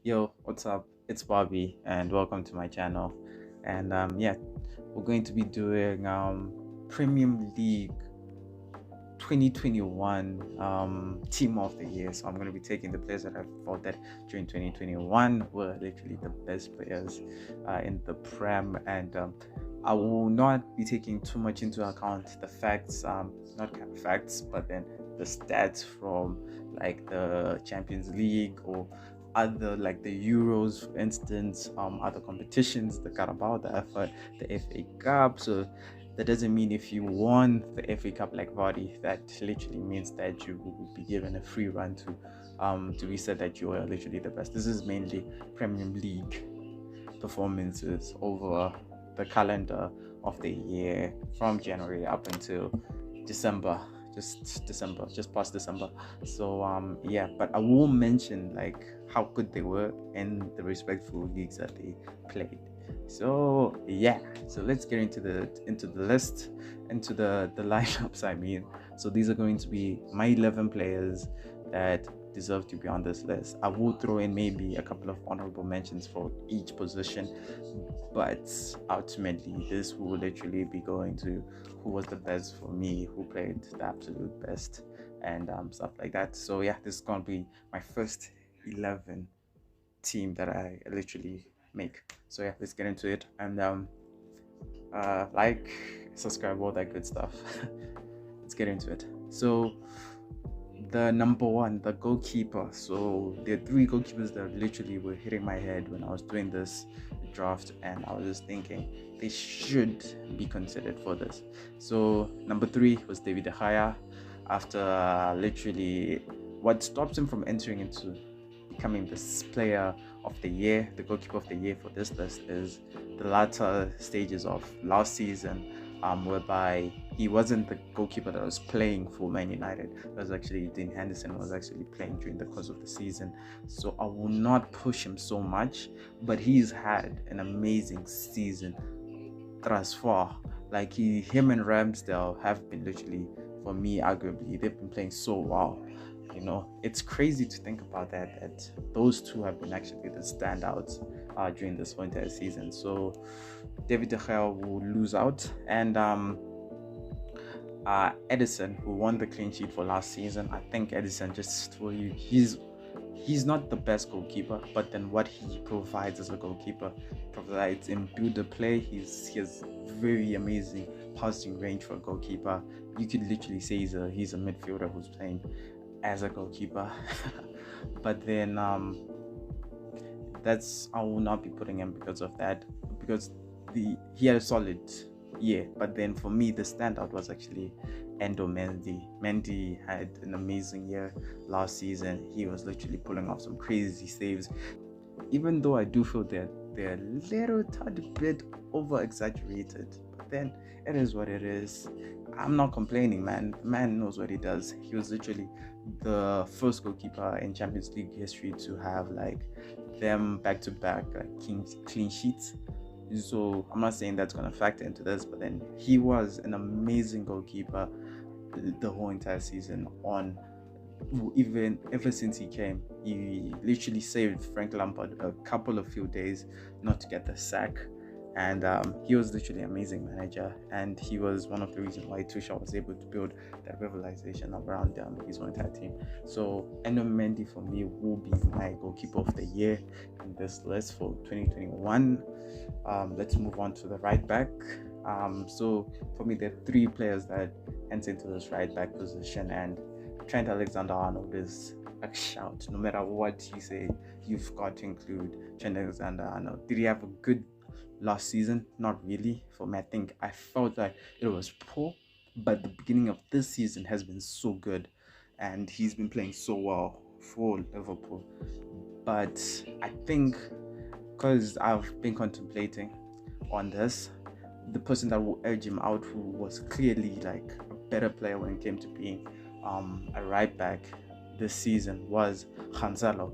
Yo, what's up? It's Bobby, and welcome to my channel. And yeah, we're going to be doing Premium League 2021 Team of the Year. So I'm going to be taking the players that I thought that during 2021 were literally the best players in the Prem, and I will not be taking too much into account the facts, not kind of facts, but then the stats from like the Champions League or other like the Euros, for instance, other competitions, the Carabao, the FA Cup. So that doesn't mean if you won the FA Cup like Vardy, that literally means that you will be given a free run to be said that you are literally the best. This is mainly Premier League performances over the calendar of the year from January up until December, just past December. So yeah, but I will mention like how good they were in the respectful leagues that they played. So yeah, so let's get into the list, into the lineups. I mean, so these are going to be my 11 players that deserve to be on this list. I will throw in maybe a couple of honorable mentions for each position, but ultimately this will literally be going to who was the best for me, who played the absolute best, and stuff like that. So yeah, this is gonna be my first 11 team that I literally make. So yeah, let's get into it, and like, subscribe, all that good stuff. Let's get into it. So the number one, the goalkeeper. So there are three goalkeepers that literally were hitting my head when I was doing this draft, and I was just thinking they should be considered for this. So number three was David De Gea. After literally, what stops him from entering into becoming this player of the year, the goalkeeper of the year for this list, is the latter stages of last season, whereby he wasn't the goalkeeper that was playing for Man United. It was actually Dean Henderson was actually playing during the course of the season. So I will not push him so much, but he's had an amazing season thus far. Like him and Ramsdale have been literally, for me, arguably, they've been playing so well. You know, it's crazy to think about that those two have been actually the standouts during this whole entire season. So David De Gea will lose out, and Edison, who won the clean sheet for last season. I think Edison just for you, he's not the best goalkeeper, but then what he provides as a goalkeeper provides in build the play. He has very amazing passing range for a goalkeeper. You could literally say he's a midfielder who's playing as a goalkeeper. But then that's I will not be putting him because of that, because he had a solid year. But then for me, the standout was actually Endo Mendy. Mendy had an amazing year last season. He was literally pulling off some crazy saves. Even though I do feel that they're a little tad bit over exaggerated, but then it is what it is. I'm not complaining, man. The man knows what he does. He was literally the first goalkeeper in Champions League history to have like them back to back clean sheets. So I'm not saying that's gonna factor into this, but then he was an amazing goalkeeper the whole entire season. On even ever since he came, he literally saved Frank Lampard a couple of few days not to get the sack. And he was literally an amazing manager, and he was one of the reasons why Tuchel was able to build that rivalization around his entire team. So Endo Mendy for me will be my goalkeeper of the year in this list for 2021. Let's move on to the right back. So for me, there are three players that enter into this right back position, and Trent Alexander-Arnold is a shout. No matter what you say, you've got to include Trent Alexander-Arnold. Did he have a good last season? Not really. For me, I felt like it was poor, but the beginning of this season has been so good, and he's been playing so well for Liverpool. But I think because I've been contemplating on this, the person that will edge him out, who was clearly like a better player when it came to being a right back this season, was Cancelo.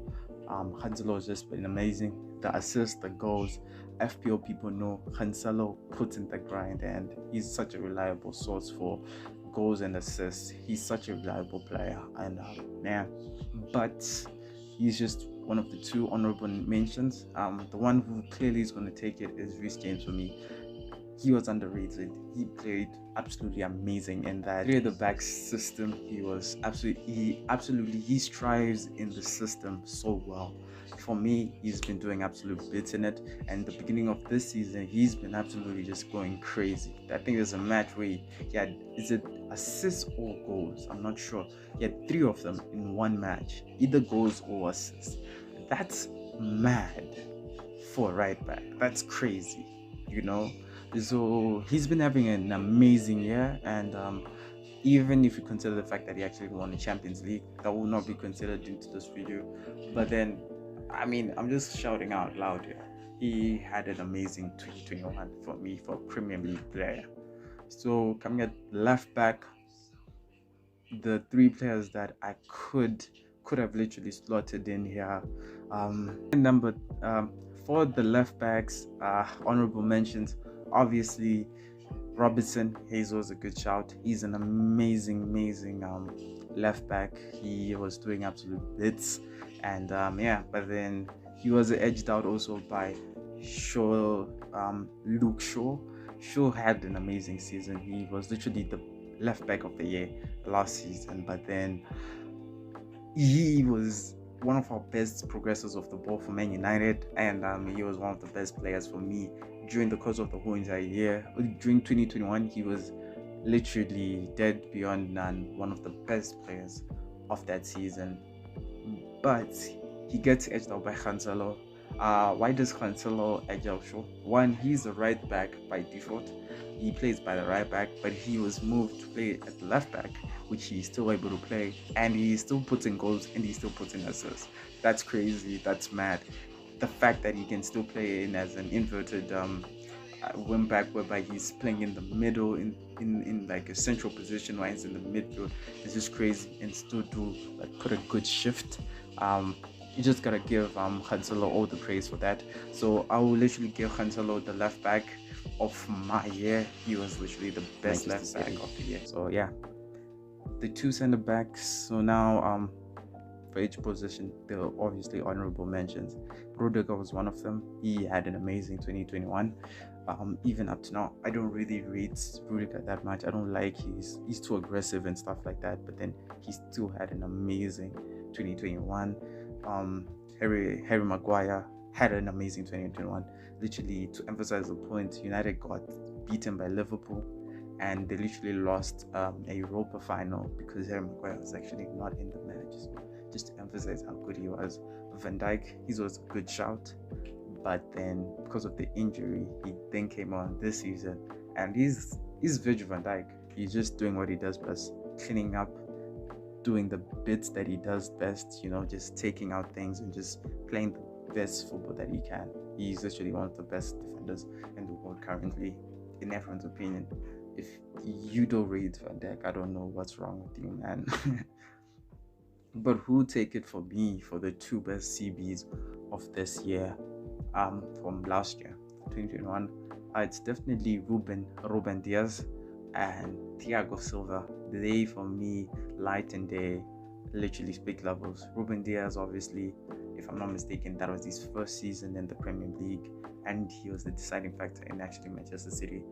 Cancelo has just been amazing. The assists, the goals. FPO people know Cancelo puts in the grind, and he's such a reliable source for goals and assists. He's such a reliable player, and man, but he's just one of the two honorable mentions. The one who clearly is going to take it is Reece James for me. He was underrated. He played absolutely amazing in that three at the back system. He strives in the system so well. For me, he's been doing absolute bits in it. And the beginning of this season, he's been absolutely just going crazy. I think there's a match where he had, is it assists or goals? I'm not sure. He had 3 of them in one match, either goals or assists. That's mad for a right back. That's crazy, you know. So he's been having an amazing year, and even if you consider the fact that he actually won the Champions League, that will not be considered into this video. But then, I mean, I'm just shouting out loud here. He had an amazing 2021 for me, for a Premier League player. So coming at left back, the 3 players that I could have literally slotted in here. For the left backs, honorable mentions. Obviously, Robertson Hayes was a good shout. He's an amazing left back. He was doing absolute bits, and but then he was edged out also by Luke Shaw. Shaw had an amazing season. He was literally the left back of the year last season, but then he was one of our best progressors of the ball for Man United, and he was one of the best players for me during the course of the whole entire year. During 2021, he was literally dead beyond none, one of the best players of that season. But he gets edged out by Cancelo. Why does Cancelo edge out Shaw? One, he's a right back by default. He plays by the right back, but he was moved to play at the left back, which he's still able to play, and he still puts in goals and he still puts in assists. That's crazy. That's mad. The fact that he can still play in as an inverted wing back, whereby he's playing in the middle in like a central position while he's in the midfield, is just crazy, and still do like put a good shift. You just gotta give Cancelo all the praise for that. So I will literally give Cancelo the left back of my year. He was literally the best left back of the year. So yeah, the 2 center backs. So now for each position, there are obviously honorable mentions. Rodri was one of them. He had an amazing 2021. Even up to now, I don't really rate Rodri that much. I don't like he's too aggressive and stuff like that. But then he still had an amazing 2021. Harry Maguire had an amazing 2021. Literally, to emphasize the point, United got beaten by Liverpool, and they literally lost a Europa final because Harry Maguire was actually not in the match. So just to emphasize how good he was. Van Dijk, he was a good shout, but then because of the injury, he then came on this season, and he's Virgil van Dijk. He's just doing what he does best, cleaning up, doing the bits that he does best, just taking out things and just playing the best football that he can. He's actually one of the best defenders in the world currently, in everyone's opinion. If you don't rate Van Dijk, I don't know what's wrong with you, man. But who take it for me for the 2 best CBs of this year, from last year, 2021? It's definitely Ruben Diaz and Thiago Silva. They, for me, light and day, literally speak levels. Ruben Diaz, obviously, if I'm not mistaken, that was his first season in the Premier League, and he was the deciding factor in actually Manchester City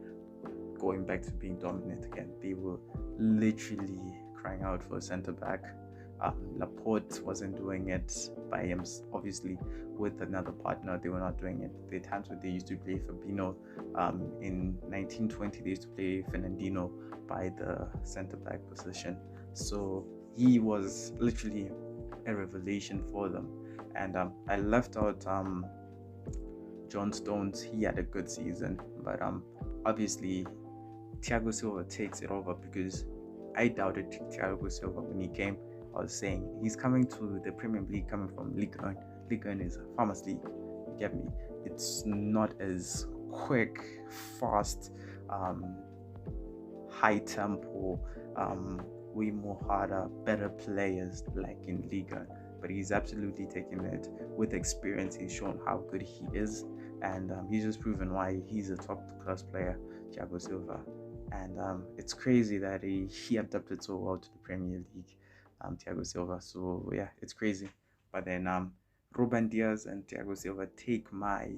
going back to being dominant again. They were literally crying out for a centre back. Laporte wasn't doing it by him, obviously with another partner. They were not doing it. The times when they used to play Fabinho, in 1920 they used to play Fernandinho by the centre back position. So he was literally a revelation for them. And I left out John Stones. He had a good season, but obviously Thiago Silva takes it over, because I doubted Thiago Silva when he came. I was saying he's coming to the Premier League, coming from Ligue 1. Ligue 1 is a farmers league. You get me? It's not as quick, fast, high tempo, way more harder, better players like in Ligue 1. But he's absolutely taken it with experience. He's shown how good he is, and he's just proven why he's a top class player, Thiago Silva. And it's crazy that he adapted so well to the Premier League, Thiago Silva. So yeah, it's crazy. But then Ruben Diaz and Thiago Silva take my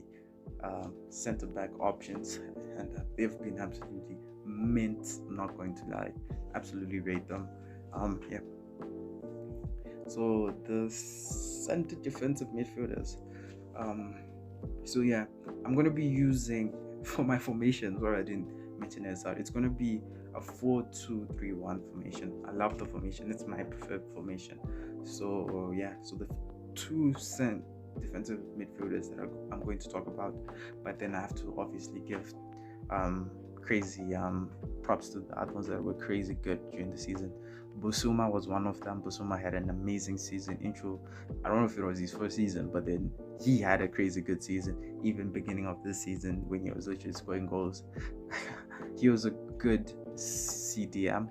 centre back options, and they've been absolutely mint. I'm not going to lie, absolutely rate them. Yeah. So the center defensive midfielders. So yeah, I'm gonna be using for my formations, or I didn't mention it out. It's gonna be a 4-2-3-1 formation. I love the formation. It's my preferred formation. So yeah, so the two defensive midfielders that I'm going to talk about, but then I have to obviously give crazy props to the other ones that were crazy good during the season. Busuma was one of them. Busuma had an amazing season. I don't know if it was his first season, but then he had a crazy good season. Even beginning of this season, when he was literally scoring goals, he was a good CDM.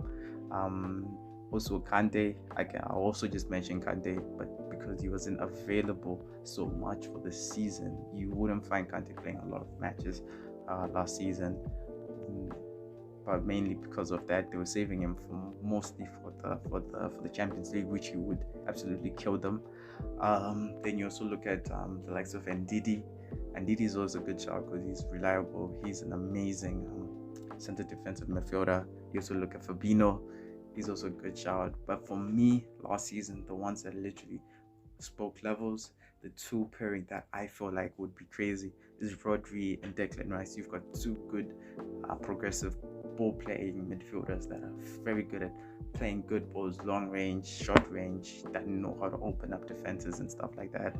Also Kante, I also just mentioned Kante, but because he wasn't available so much for the season, you wouldn't find Kante playing a lot of matches last season. But mainly because of that, they were saving him mostly for the Champions League, which he would absolutely kill them. Then you also look at the likes of Ndidi. Ndidi is always a good shot because he's reliable. He's an amazing center defensive midfielder. You also look at Fabinho. He's also a good shout. But for me, last season, the ones that literally spoke levels, the two pairing that I feel like would be crazy is Rodri and Declan Rice. You've got two good progressive ball playing midfielders that are very good at playing good balls, long range, short range, that know how to open up defenses and stuff like that.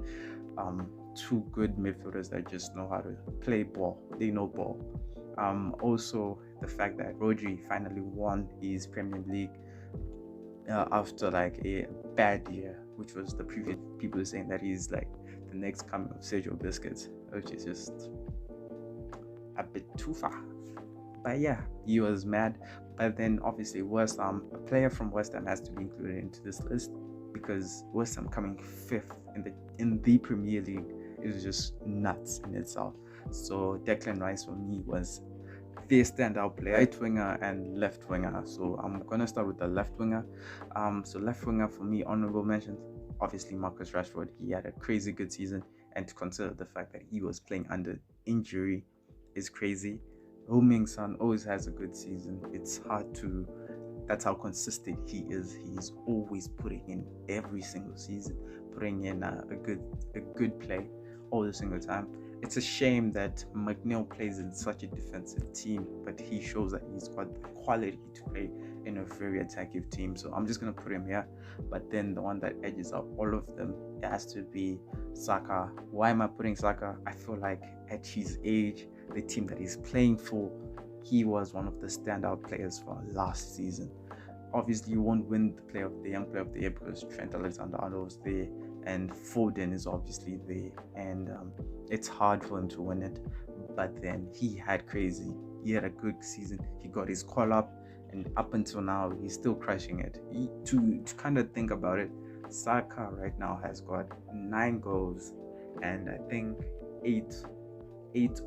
Two good midfielders that just know how to play ball. They know ball. Also, the fact that Rodri finally won his Premier League after like a bad year, which was the previous people saying that he's like the next coming of Sergio Busquets, which is just a bit too far. But yeah, he was mad. But then obviously West Ham, a player from West Ham has to be included into this list, because West Ham coming 5th in the Premier League is just nuts in itself. So Declan Rice for me was the standout player, right winger and left winger. So I'm gonna start with the left winger. So left winger for me, honorable mentions, obviously Marcus Rashford. He had a crazy good season, and to consider the fact that he was playing under injury is crazy. Heung-min Son always has a good season. It's hard to, that's how consistent he is. He's always putting in every single season, putting in a good play all single time. It's a shame that McNeil plays in such a defensive team, but he shows that he's got the quality to play in a very attacking team. So I'm just going to put him here. But then the one that edges out all of them, it has to be Saka. Why am I putting Saka? I feel like at his age, the team that he's playing for, he was one of the standout players for last season. Obviously, you won't win the Young Player of the Year because Trent Alexander-Arnold was there and Foden is obviously there, and it's hard for him to win it. But then he had a good season. He got his call up, and up until now, he's still crushing it. To kind of think about it, Saka right now has got 9 goals and I think 8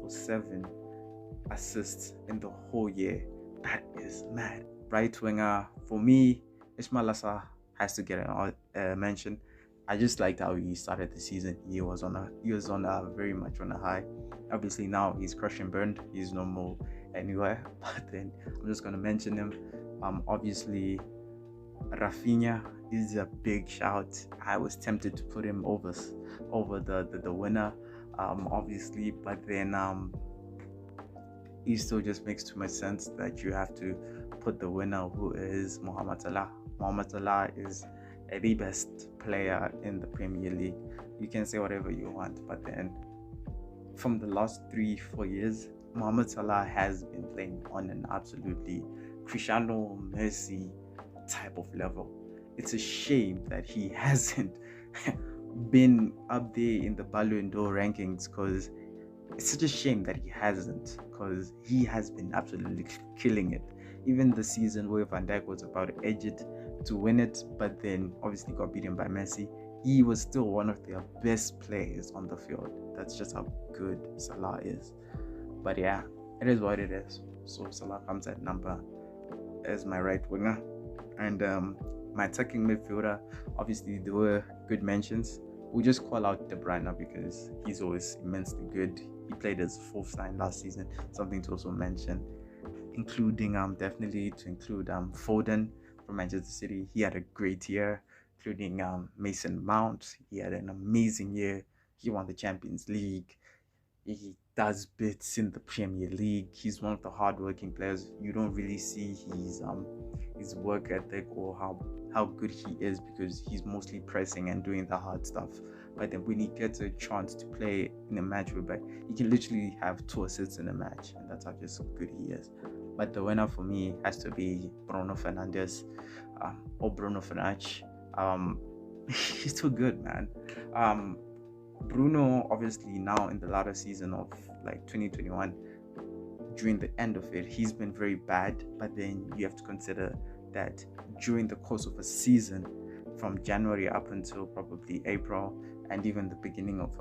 or 7 assists in the whole year. That is mad. Right winger for me, Ismail Assar has to get a mention. I just liked how he started the season. He was very much on a high. Obviously now he's crushed and burned. He's no more anywhere. But then I'm just gonna mention him. Obviously Rafinha is a big shout. I was tempted to put him over the winner, obviously, but then it still just makes too much sense that you have to put the winner, who is Mohamed Salah. Mohamed Salah is the best player in the Premier League. You can say whatever you want, but then from the last 3-4 years, Mohamed Salah has been playing on an absolutely Cristiano Messi type of level. It's a shame that he hasn't been up there in the Ballon d'Or rankings, because it's such a shame that he hasn't, because he has been absolutely killing it. Even the season where Van Dijk was about to edge it to win it, but then obviously got beaten by Messi, he was still one of their best players on the field. That's just how good Salah is. But yeah, it is what it is. So Salah comes at number as my right winger. And my attacking midfielder, obviously there were good mentions. we'll just call out De Bruyne because he's always immensely good. He played as fourth line last season, something to also mention, including definitely to include Foden from Manchester City. He had a great year, including Mason Mount. He had an amazing year. He won the Champions League. He does bits in the Premier League. He's one of the hardworking players. You don't really see his work ethic or how good he is because he's mostly pressing and doing the hard stuff. But then when he gets a chance to play in a match whereby he can literally have 2 assists in a match, and that's how just good he is. But the winner for me has to be Bruno Fernandes or Bruno Fernandes. He's too good, man. Bruno, obviously now in the latter season of like 2021, during the end of it, he's been very bad. But then you have to consider that during the course of a season, from January up until probably April, and even the beginning of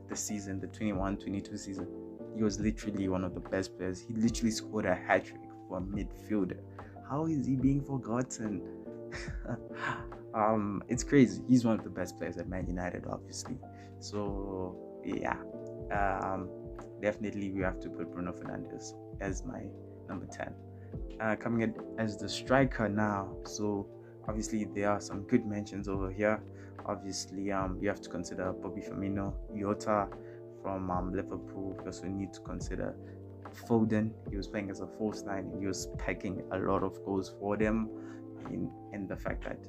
the season, the 21-22 season, he was literally one of the best players. He literally scored a hat-trick for a midfielder. How is he being forgotten? It's crazy. He's one of the best players at Man United, obviously. So yeah, definitely we have to put Bruno Fernandes as my number 10. Coming in as the striker now. So obviously there are some good mentions over here. Obviously, you have to consider Bobby Firmino, Jota from Liverpool. You also need to consider Foden. He was playing as a false nine and he was packing a lot of goals for them. In the fact that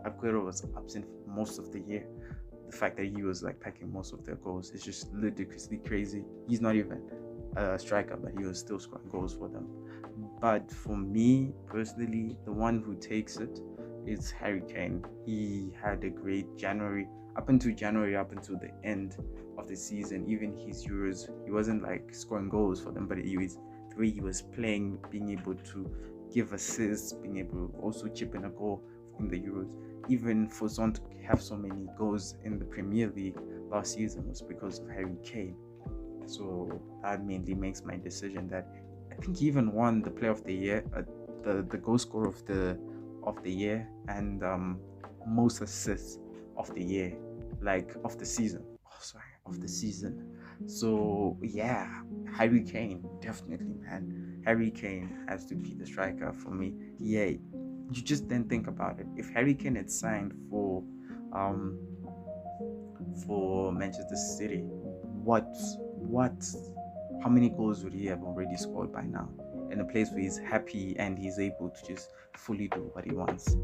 Aguero was absent for most of the year, the fact that he was like packing most of their goals is just ludicrously crazy. He's not even a striker, but he was still scoring goals for them. But for me personally, the one who takes it is Harry Kane. He had a great January, up until the end of the season. Even his Euros, he wasn't like scoring goals for them, but the way he was playing, being able to give assists, being able to also chip in a goal in the Euros. Even for Son to have so many goals in the Premier League last season was because of Harry Kane. So that mainly makes my decision that I think he even won the Player of the Year, the goal scorer of the year, and most assists of the year, of the season. Of the season. So yeah, Harry Kane, definitely, man. Harry Kane has to be the striker for me. Yeah, you just then think about it. If Harry Kane had signed for Manchester City, how many goals would he have already scored by now? In a place where he's happy and he's able to just fully do what he wants.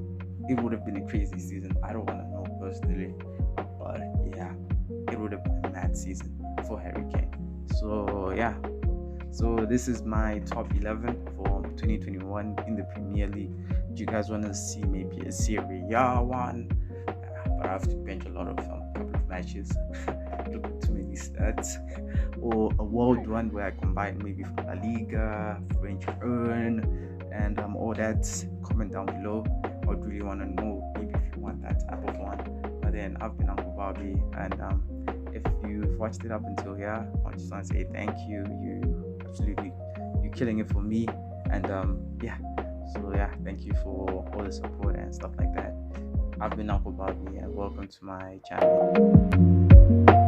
It would have been a crazy season. I don't want to know personally, but yeah, it would have been a mad season for Harry Kane. So yeah, so this is my top 11 for 2021 in the Premier League. Do you guys want to see maybe a Serie A one? But I have to bench a lot of couple of matches. Look at too many stats. Or a world one where I combine maybe from La Liga, French Earn, and all that. Comment down below. I would really want to know maybe if you want that type of one. But then I've been Uncle Bobby, and if you've watched it up until here, I just want to say thank you. You're killing it for me, and yeah. So yeah, thank you for all the support and stuff like that. I've been Uncle Bobby, and welcome to my channel.